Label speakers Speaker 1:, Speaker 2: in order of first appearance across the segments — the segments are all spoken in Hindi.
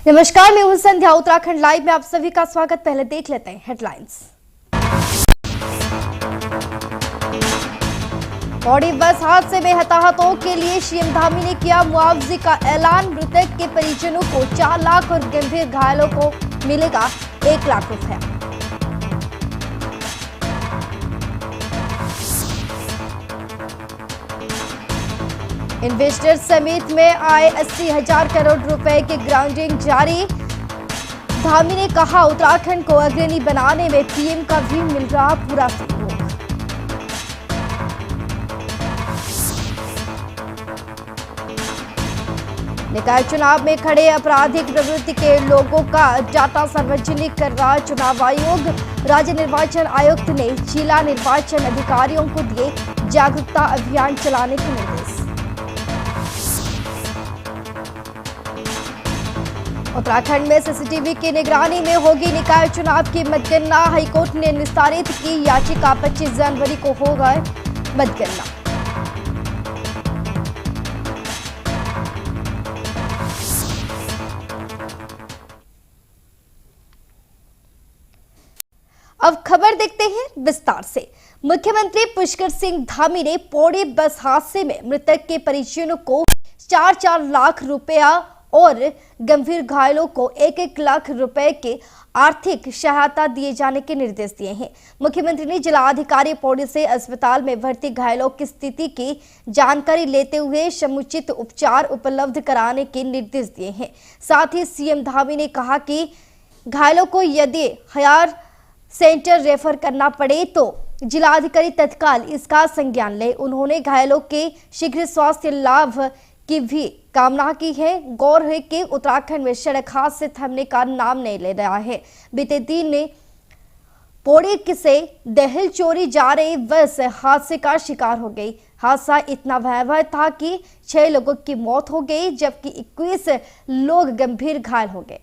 Speaker 1: नमस्कार, मैं हूं संध्या। उत्तराखंड लाइव में आप सभी का स्वागत। पहले देख लेते हैं हेडलाइंस। पौड़ी बस हादसे में हताहतों के लिए सीएम धामी ने किया मुआवजे का ऐलान। मृतक के परिजनों को 4 लाख और गंभीर घायलों को मिलेगा 1 लाख रुपया। इन्वेस्टर समिट में आए 80,000 करोड़ रुपए की ग्राउंडिंग जारी। धामी ने कहा, उत्तराखंड को अग्रणी बनाने में पीएम का भी मिल रहा पूरा सहयोग। निकाय चुनाव में खड़े आपराधिक प्रवृत्ति के लोगों का डाटा सार्वजनिक कर रहा चुनाव आयोग। राज्य निर्वाचन आयुक्त ने जिला निर्वाचन अधिकारियों को दिए जागरूकता अभियान चलाने के निर्देश। उत्तराखंड में सीसीटीवी की निगरानी में होगी निकाय चुनाव की मतगणना। हाईकोर्ट ने निस्तारित की याचिका। 25 जनवरी को होगा मतगणना। अब खबर देखते हैं विस्तार से। मुख्यमंत्री पुष्कर सिंह धामी ने पौड़ी बस हादसे में मृतक के परिजनों को 4-4 लाख रुपया और गंभीर घायलों को 1-1 लाख रुपए के आर्थिक सहायता दिए जाने के निर्देश दिए हैं। मुख्यमंत्री ने जिलाधिकारी पौड़ी से अस्पताल में भर्ती घायलों की स्थिति की जानकारी लेते हुए समुचित उपचार उपलब्ध कराने के निर्देश दिए हैं। साथ ही सीएम धामी ने कहा कि घायलों को यदि हायर सेंटर रेफर करना पड़े तो जिलाधिकारी तत्काल इसका संज्ञान ले। उन्होंने घायलों के शीघ्र स्वास्थ्य लाभ की भी कामना की है। गौर है कि उत्तराखंड में सड़क हादसे थमने का नाम नहीं ले रहा है। बीते दिन ने पौड़ी से दहल चोरी जा रही बस हादसे का शिकार हो गई। हादसा इतना भयावह था कि 6 लोगों की मौत हो गई, जबकि 21 लोग गंभीर घायल हो गए।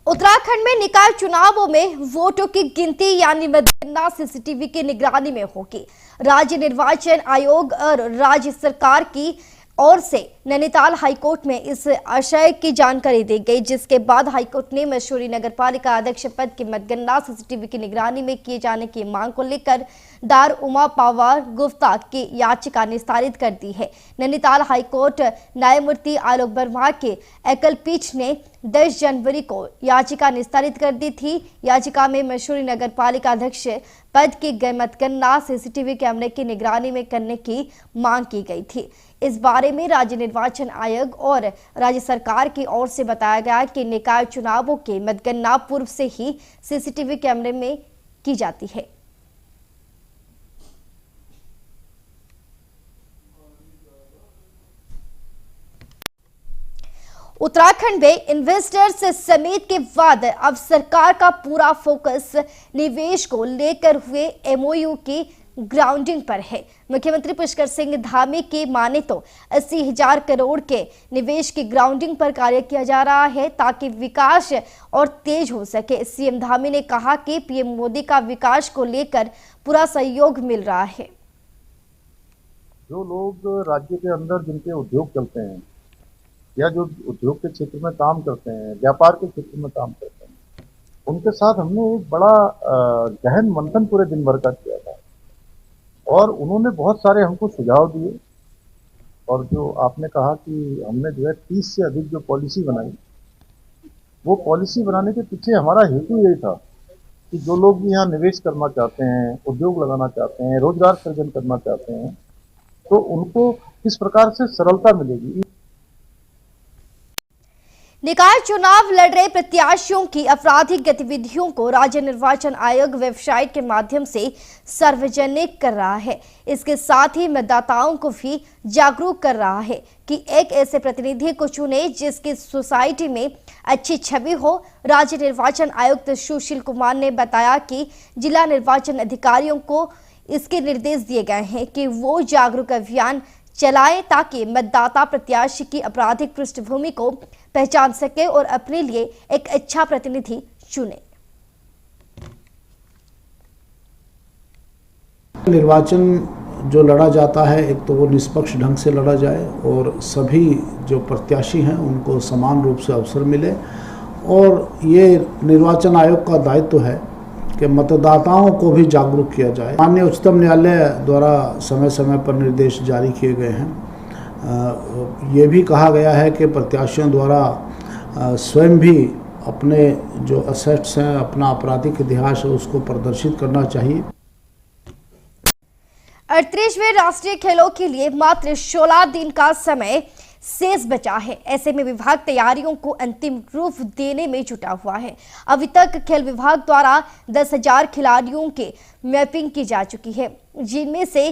Speaker 1: उत्तराखंड में निकाय चुनावों में वोटों की गिनती यानी मतगणना सीसीटीवी की निगरानी में होगी। राज्य निर्वाचन आयोग और राज्य सरकार की ओर से नैनीताल हाईकोर्ट में इस आशय की जानकारी दी गई, जिसके बाद हाईकोर्ट ने मसूरी नगरपालिका अध्यक्ष पद की मतगणना सीसीटीवी की निगरानी में किए जाने की मांग को लेकर दार उमा पावर गुप्ता की याचिका निस्तारित कर दी है। नैनीताल हाईकोर्ट न्यायमूर्ति आलोक वर्मा के एकल पीठ ने 10 जनवरी को याचिका निस्तारित कर दी थी। याचिका में मसूरी नगरपालिका अध्यक्ष पद की मतगणना सीसीटीवी कैमरे की निगरानी में करने की मांग की गई थी। इस बारे में राज्य निर्वाचन आयोग और राज्य सरकार की ओर से बताया गया कि निकाय चुनावों की मतगणना पूर्व से ही सीसीटीवी कैमरे में की जाती है। उत्तराखंड में इन्वेस्टर्स समिट के बाद अब सरकार का पूरा फोकस निवेश को लेकर हुए एमओयू की ग्राउंडिंग पर है। मुख्यमंत्री पुष्कर सिंह धामी की माने तो 80,000 करोड़ के निवेश की ग्राउंडिंग पर कार्य किया जा रहा है ताकि विकास और तेज हो सके। सीएम धामी ने कहा कि पीएम मोदी का विकास को लेकर पूरा सहयोग मिल रहा है।
Speaker 2: जो लोग राज्य के अंदर जिनके उद्योग चलते हैं या जो उद्योग के क्षेत्र में काम करते हैं, व्यापार के क्षेत्र में काम करते हैं, उनके साथ हमने एक बड़ा गहन मंथन पूरे दिन भर का किया था और उन्होंने बहुत सारे हमको सुझाव दिए। और जो आपने कहा कि हमने जो है 30 से अधिक जो पॉलिसी बनाई, वो पॉलिसी बनाने के पीछे हमारा हेतु यही था कि जो लोग भी यहाँ निवेश करना चाहते हैं, उद्योग लगाना चाहते हैं, रोजगार सृजन करना चाहते हैं, तो उनको किस प्रकार से सरलता मिलेगी।
Speaker 1: निकाय चुनाव लड़ रहे प्रत्याशियों की आपराधिक गतिविधियों को राज्य निर्वाचन आयोग वेबसाइट के माध्यम से सार्वजनिक कर रहा है। इसके साथ ही मतदाताओं को भी जागरूक कर रहा है कि एक ऐसे प्रतिनिधि को चुने जिसकी सोसाइटी में अच्छी छवि हो। राज्य निर्वाचन आयुक्त सुशील कुमार ने बताया कि जिला निर्वाचन अधिकारियों को इसके निर्देश दिए गए हैं कि वो जागरूक अभियान चलाएं ताकि मतदाता प्रत्याशी की आपराधिक पृष्ठभूमि को पहचान सके और अपने लिए एक अच्छा प्रतिनिधि चुने।
Speaker 3: निर्वाचन जो लड़ा जाता है, एक तो वो निष्पक्ष ढंग से लड़ा जाए और सभी जो प्रत्याशी हैं उनको समान रूप से अवसर मिले। और ये निर्वाचन आयोग का दायित्व है कि मतदाताओं को भी जागरूक किया जाए। माननीय उच्चतम न्यायालय द्वारा समय समय पर निर्देश जारी किए गए हैं। ये भी कहा गया है कि प्रत्याशियों द्वारा स्वयं भी अपने जो असेट्स हैं, अपना आपराधिक इतिहास है, उसको प्रदर्शित करना चाहिए।
Speaker 1: 38वें राष्ट्रीय खेलों के लिए मात्र 16 दिन का समय शेष बचा है। ऐसे में विभाग तैयारियों को अंतिम रूप देने में जुटा हुआ है। अभी तक खेल विभाग द्वारा 10,000 खिलाड़ियों की मैपिंग की जा चुकी है, जिनमें से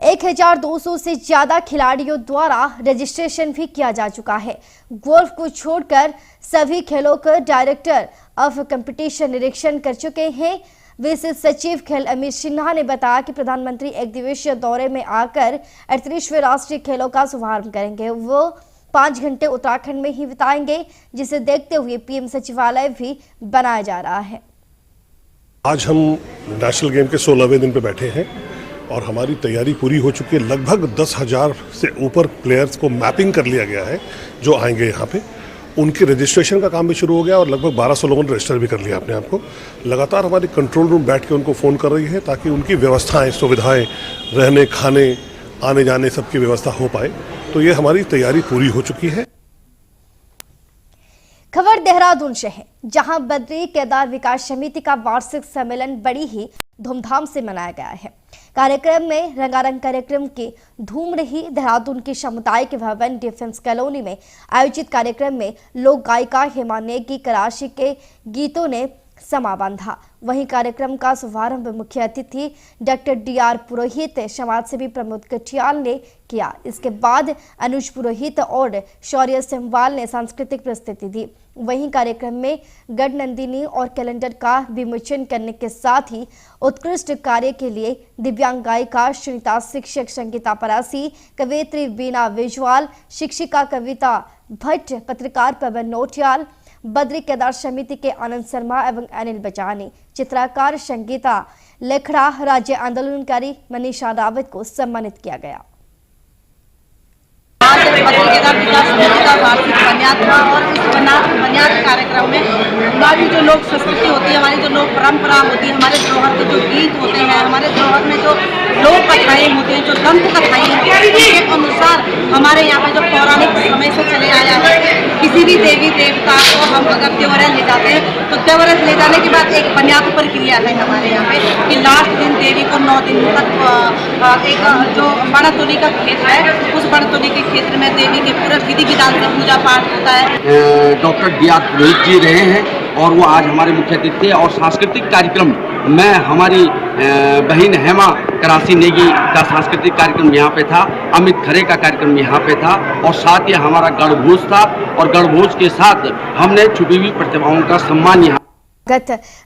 Speaker 1: 1,200 से ज्यादा खिलाड़ियों द्वारा रजिस्ट्रेशन भी किया जा चुका है। गोल्फ को छोड़कर सभी खेलों का डायरेक्टर ऑफ कंपटीशन निरीक्षण कर चुके हैं। विशेष सचिव खेल अमित सिन्हा ने बताया कि प्रधानमंत्री एक दिवसीय दौरे में आकर 38वें राष्ट्रीय खेलों का शुभारंभ करेंगे। वो 5 घंटे उत्तराखंड में ही बिताएंगे, जिसे देखते हुए पीएम सचिवालय भी बनाया जा रहा है।
Speaker 4: आज हम नेशनल गेम के 16वें दिन पे बैठे हैं और हमारी तैयारी पूरी हो चुकी है। लगभग 10,000 से ऊपर प्लेयर्स को मैपिंग कर लिया गया है जो आएंगे यहाँ पे। उनके रजिस्ट्रेशन का काम भी शुरू हो गया और लगभग 1200 लोगों ने रजिस्टर भी कर लिया अपने आप को। लगातार हमारी कंट्रोल रूम बैठ के उनको फ़ोन कर रही है ताकि उनकी व्यवस्थाएं, सुविधाएं, रहने, खाने, आने जाने सबकी व्यवस्था हो पाए। तो ये हमारी तैयारी पूरी हो चुकी है।
Speaker 1: खबर देहरादून से है, जहां बद्री केदार विकास समिति का वार्षिक सम्मेलन बड़ी ही धूमधाम से मनाया गया है। कार्यक्रम में रंगारंग कार्यक्रम की धूम रही। देहरादून के सामुदायिक भवन डिफेंस कॉलोनी में आयोजित कार्यक्रम में लोक गायिका हेमा नेगी कराशी के गीतों ने समा बांधा। वहीं कार्यक्रम का शुभारंभ मुख्य अतिथि डॉक्टर डीआर पुरोहित, समाजसेवी प्रमोद कटियाल ने किया। इसके बाद अनुज पुरोहित और शौर्य सेमवाल ने सांस्कृतिक प्रस्तुति दी। वहीं कार्यक्रम में गढ़ नंदिनी और कैलेंडर का विमोचन करने के साथ ही उत्कृष्ट कार्य के लिए दिव्यांग गायिका सुनीता, शिक्षक संगीता परासी, कवयित्री बीना विजवाल, शिक्षिका कविता भट्ट, पत्रकार पवन नोटियाल, बद्री केदार समिति के आनंद शर्मा एवं अनिल बचानी, चित्रकार संगीता लेखड़ा, राज्य आंदोलनकारी मनीषा रावत को सम्मानित किया गया।
Speaker 5: आज बद्री केदार विकास समिति का वार्षिक बन्याद था और इस बन्याद कार्यक्रम में हमारी जो लोक संस्कृति होती है, हमारी जो लोक परंपरा होती है, हमारे धरोहर के जो गीत होते हैं, हमारे धरोहर में जो लोक कथाएं होती हैं, जो दंत कथाएं होती हैं, उसके अनुसार हमारे यहाँ पे जो पौराणिक समय से चले आया है, किसी भी देवी देवता को हम अगर त्योहार ले जाते हैं तो त्योहार ले जाने के बाद एक बन्याद प्रक्रिया है हमारे यहाँ पे कि लास्ट दिन देवी को 9 दिन तक एक जो बड़तोली का क्षेत्र है, उस बड़तोली के क्षेत्र में देवी के पूरा विधि विधान से पूजा पाठ होता है।
Speaker 6: डॉक्टर डीआर पुरोहित जी रहे हैं और वो आज हमारे मुख्य अतिथि थे। और सांस्कृतिक कार्यक्रम में हमारी बहन हेमा करासी नेगी का सांस्कृतिक कार्यक्रम यहाँ पे था, अमित खरे का कार्यक्रम यहाँ पे था और साथ ही हमारा गणभोज था और गणभोज के साथ हमने छुपी हुई प्रतिभाओं का सम्मान यहाँ।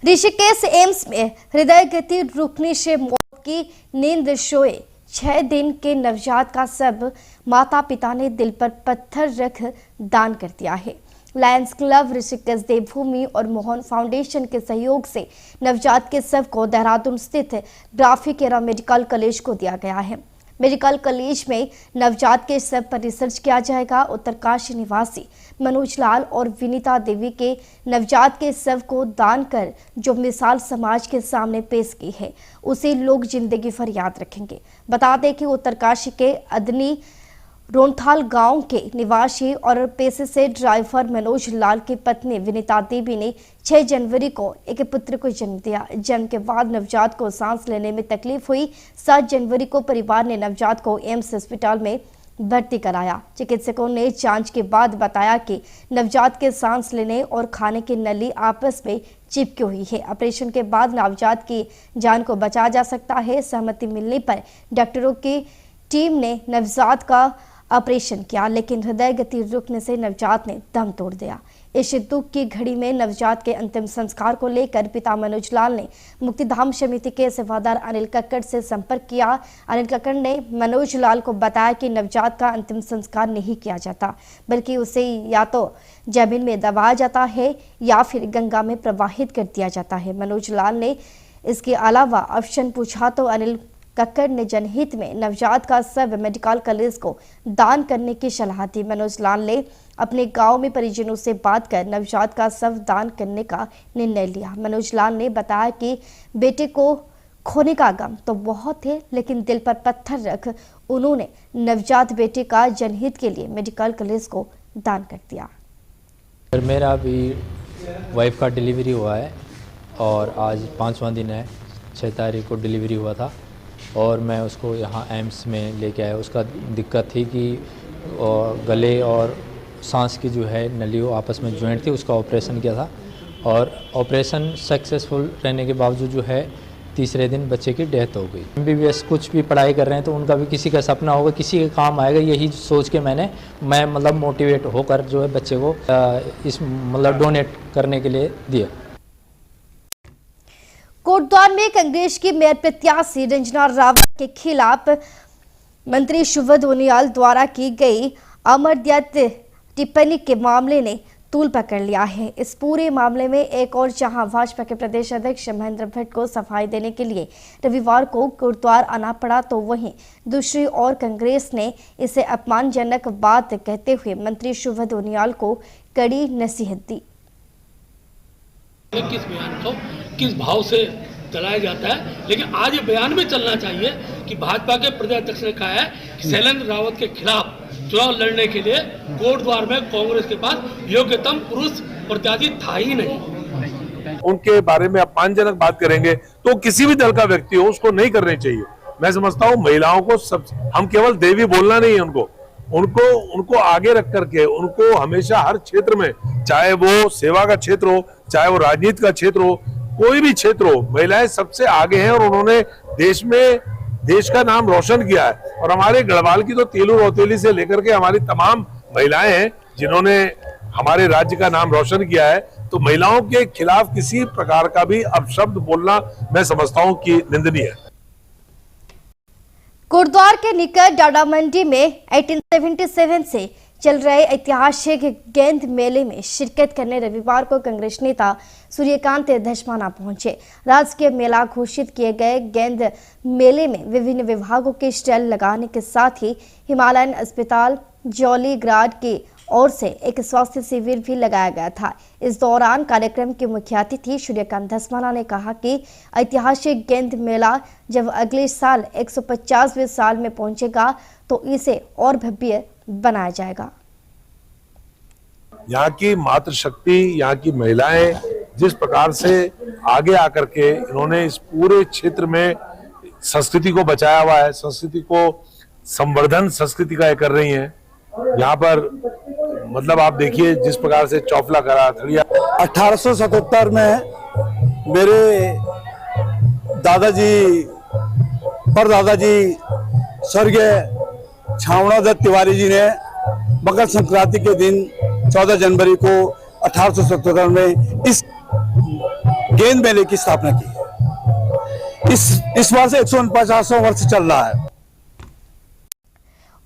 Speaker 1: ऋषिकेश एम्स में हृदय गति रुकने से मौत की नींद सोए 6 दिन के नवजात का शव माता पिता ने दिल पर पत्थर रख दान कर दिया है। लायंस क्लब, ऋषिकेश देवभूमि और मोहन फाउंडेशन के सहयोग से नवजात के शव को देहरादून स्थित ग्राफिक मेडिकल कॉलेज को दिया गया है। मेडिकल कॉलेज में नवजात के शव पर रिसर्च किया जाएगा। उत्तरकाशी निवासी मनोज लाल और विनीता देवी के नवजात के शव को दान कर जो मिसाल समाज के सामने पेश की है, उसे लोग जिंदगी भर याद रखेंगे। बता दें कि उत्तरकाशी के अदनी रोनथाल गांव के निवासी और पेशे से ड्राइवर मनोज लाल की पत्नी विनीता देवी ने 6 जनवरी को एक पुत्र को जन्म दिया। जन्म के बाद नवजात को सांस लेने में तकलीफ हुई। 7 जनवरी को परिवार ने नवजात को एम्स अस्पताल में भर्ती कराया। चिकित्सकों ने जांच के बाद बताया कि नवजात के सांस लेने और खाने की नली आपस में चिपकी हुई है। ऑपरेशन के बाद नवजात की जान को बचाया जा सकता है। सहमति मिलने पर डॉक्टरों की टीम ने नवजात का ऑपरेशन किया, लेकिन हृदय गति रुकने से नवजात ने दम तोड़ दिया। इस दुख की घड़ी में नवजात के अंतिम संस्कार को लेकर पिता मनोज लाल ने मुक्तिधाम समिति के सेवादार अनिल कक्कड़ से संपर्क किया। अनिल कक्कड़ ने मनोज लाल को बताया कि नवजात का अंतिम संस्कार नहीं किया जाता, बल्कि उसे या तो जमीन में दबाया जाता है या फिर गंगा में प्रवाहित कर दिया जाता है। मनोज लाल ने इसके अलावा ऑप्शन पूछा तो अनिल कक्कड़ ने जनहित में नवजात का शव मेडिकल कॉलेज को दान करने की सलाह दी। मनोज लाल ने अपने गांव में परिजनों से बात कर नवजात का शव दान करने का निर्णय लिया। मनोज लाल ने बताया कि बेटे को खोने का गम तो बहुत है, लेकिन दिल पर पत्थर रख उन्होंने नवजात बेटे का जनहित के लिए मेडिकल कॉलेज को दान कर दिया।
Speaker 7: मेरा अभी वाइफ का डिलीवरी हुआ है और आज 5वां दिन है। 6 तारीख को डिलीवरी हुआ था और मैं उसको यहाँ एम्स में लेके आया। उसका दिक्कत थी कि गले और सांस की जो है नलियों आपस में ज्वाइंट थी, उसका ऑपरेशन किया था और ऑपरेशन सक्सेसफुल रहने के बावजूद जो है तीसरे दिन बच्चे की डेथ हो गई। MBBS कुछ भी पढ़ाई कर रहे हैं तो उनका भी किसी का सपना होगा, किसी के काम आएगा, यही सोच के मैं मतलब मोटिवेट होकर जो है बच्चे को इस मतलब डोनेट करने के लिए दिया।
Speaker 1: कोटद्वार में कांग्रेस की मेयर प्रत्याशी रंजना रावत के खिलाफ मंत्री शुभद उनियाल द्वारा की गई अमर्यादित टिप्पणी के मामले ने तूल पकड़ लिया है। इस पूरे मामले में एक और जहां भाजपा के प्रदेश अध्यक्ष महेंद्र भट्ट को सफाई देने के लिए रविवार को कोटद्वार आना पड़ा, तो वहीं दूसरी ओर कांग्रेस ने इसे अपमानजनक बात कहते हुए मंत्री शुभद उनियाल को कड़ी नसीहत दी।
Speaker 8: किस बयान को किस भाव से चलाया जाता है, लेकिन आज ये बयान में चलना चाहिए कि भाजपा के प्रदेश अध्यक्ष ने कहा है कि शैलेंद्र रावत के खिलाफ चुनाव लड़ने के लिए कोटद्वार में कांग्रेस के पास योग्यतम पुरुष प्रत्याशी था ही नहीं।
Speaker 9: उनके बारे में अपमानजनक बात करेंगे तो किसी भी दल का व्यक्ति हो उसको नहीं करनी चाहिए। मैं समझता हूँ महिलाओं को हम केवल देवी बोलना नहीं है, उनको आगे रख करके उनको हमेशा हर क्षेत्र में, चाहे वो सेवा का क्षेत्र हो, चाहे वो राजनीति का क्षेत्र हो, कोई भी क्षेत्र हो, महिलाएं सबसे आगे हैं और उन्होंने देश का नाम रोशन किया है। और हमारे गढ़वाल की तो तेलू रौतेली से लेकर के हमारी तमाम महिलाएं हैं जिन्होंने हमारे राज्य का नाम रोशन किया है। तो महिलाओं के खिलाफ किसी प्रकार का भी अपशब्द बोलना मैं समझता हूं कि निंदनीय है।
Speaker 1: कोटद्वार के निकट डाडा मंडी में 1877 से चल रहे ऐतिहासिक गेंद मेले में शिरकत करने रविवार को कांग्रेस नेता सूर्यकांत धस्माना पहुंचे। राजकीय मेला घोषित किए गए गेंद मेले में विभिन्न विभागों के स्टॉल लगाने के साथ ही हिमालयन अस्पताल जॉलीग्राड की ओर से एक स्वास्थ्य शिविर भी लगाया गया था। इस दौरान कार्यक्रम के मुख्य अतिथि सूर्यकांत धस्माना ने कहा कि ऐतिहासिक गेंद मेला जब अगले साल 150वें साल में पहुंचेगा तो इसे और भव्य बनाया जाएगा।
Speaker 9: यहाँ की मातृशक्ति, यहाँ की महिलाएं जिस प्रकार से आगे आकर के इन्होंने इस पूरे क्षेत्र में संस्कृति को बचाया हुआ है, संस्कृति को संवर्धन संस्कृति का कर रही हैं। यहाँ पर मतलब आप देखिए जिस प्रकार से चौफला करा थड़िया।
Speaker 10: 1877 में मेरे दादाजी परदादाजी स्वर्गीय छावड़ा दत्त तिवारी जी ने मकर संक्रांति के दिन 14 जनवरी को 1877 में इस गेंद मेले की स्थापना की। इस बार से 149वां वर्ष चल रहा है।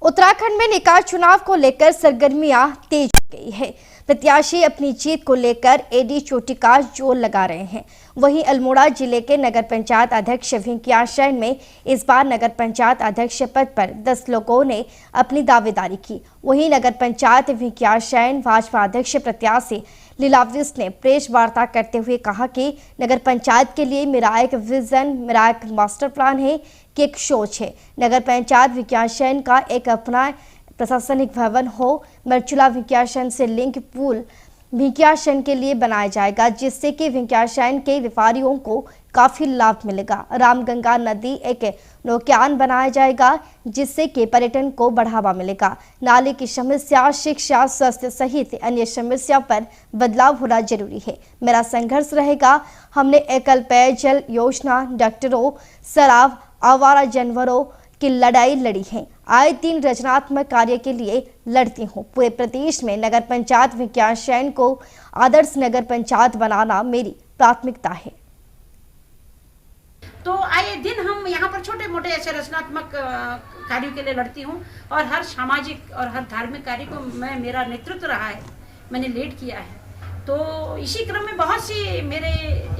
Speaker 1: उत्तराखंड में निकाय चुनाव को लेकर सरगर्मियां तेज हो गई है। प्रत्याशी अपनी जीत को लेकर एडी चोटी का जोर लगा रहे हैं। वहीं अल्मोड़ा जिले के नगर पंचायत अध्यक्ष विंकियाशरण में इस बार नगर पंचायत अध्यक्ष पद पर 10 लोगों ने अपनी दावेदारी की। वहीं नगर पंचायत विंकियाशरण भाजपा अध्यक्ष प्रत्याशी लीलावृष ने प्रेस वार्ता करते हुए कहा कि नगर पंचायत के लिए मेरा एक विजन, मेरा एक मास्टर प्लान है कि एक सोच है। नगर पंचायत विंकियाशरण का एक अपना प्रशासनिक भवन हो। मरचुला विंकियाशरण से लिंक पुल विंकियाशरण के लिए बनाया जाएगा, जिससे कि विंकियाशरण के व्यापारियों को काफी लाभ मिलेगा। रामगंगा नदी एक नौकायान बनाया जाएगा, जिससे कि पर्यटन को बढ़ावा मिलेगा। नाले की समस्या, शिक्षा, स्वास्थ्य सहित अन्य समस्या पर बदलाव होना जरूरी है। मेरा संघर्ष रहेगा। हमने एकल पेयजल योजना, डॉक्टरों, शराब, आवारा जानवरों की लड़ाई लड़ी है। आए दिन रचनात्मक कार्य के लिए लड़ती हूँ। पूरे प्रदेश में नगर पंचायत विंकियाशरण को आदर्श नगर पंचायत बनाना मेरी प्राथमिकता है।
Speaker 11: तो आए दिन हम यहाँ पर छोटे मोटे ऐसे रचनात्मक कार्यों के लिए लड़ती हूँ और हर सामाजिक और हर धार्मिक कार्य को मेरा नेतृत्व रहा है, मैंने लीड किया है। तो इसी क्रम में बहुत सी मेरे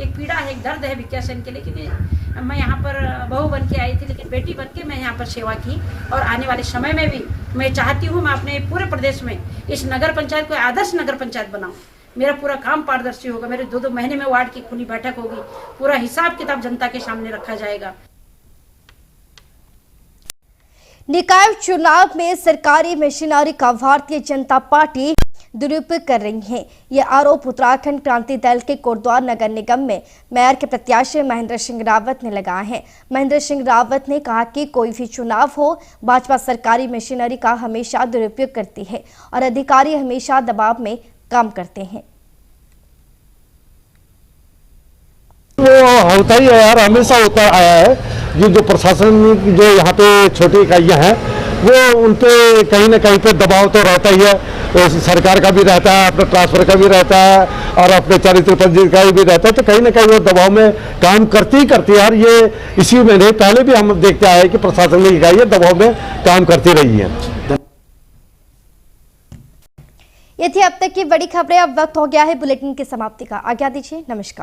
Speaker 11: एक पीड़ा है, एक दर्द है विक्या सेन के लिए, क्योंकि मैं यहाँ पर बहू बन के आई थी, लेकिन बेटी बन के मैं यहाँ पर सेवा की। और आने वाले समय में भी मैं चाहती हूँ मैं अपने पूरे प्रदेश में इस नगर पंचायत को आदर्श नगर पंचायत बनाऊँ। मेरा पूरा काम पारदर्शी होगा, मेरे 2-2 महीने में वार्ड की खुली बैठक होगी, पूरा हिसाब किताब जनता के सामने रखा जाएगा।
Speaker 1: निकाय चुनाव में सरकारी मशीनरी का भारतीय जनता पार्टी दुरुपयोग कर रही है। यह आरोप उत्तराखंड क्रांति दल के कोटद्वार नगर निगम में मेयर के प्रत्याशी महेंद्र सिंह रावत ने लगाया है। महेंद्र सिंह रावत ने कहा कि कोई भी चुनाव हो, भाजपा सरकारी मशीनरी का हमेशा दुरुपयोग करती है और अधिकारी हमेशा दबाव में काम करते हैं।
Speaker 12: वो होता ही है यार, हमेशा होता आया है। जो प्रशासन जो यहाँ पे छोटी इकाइयाँ हैं वो उन पे कहीं ना कहीं पे दबाव तो रहता ही है। तो सरकार का भी रहता है, अपने ट्रांसफर का भी रहता है और अपने चरित्र पंजीयन का भी रहता है। तो कहीं ना कहीं वो दबाव में काम करती है यार। ये इसी में नहीं, पहले भी हम देखते आए हैं कि प्रशासनिक इकाइयाँ दबाव में काम करती रही हैं।
Speaker 1: ये थी अब तक की बड़ी खबरें। अब वक्त हो गया है बुलेटिन की समाप्ति का। आज्ञा दीजिए, नमस्कार।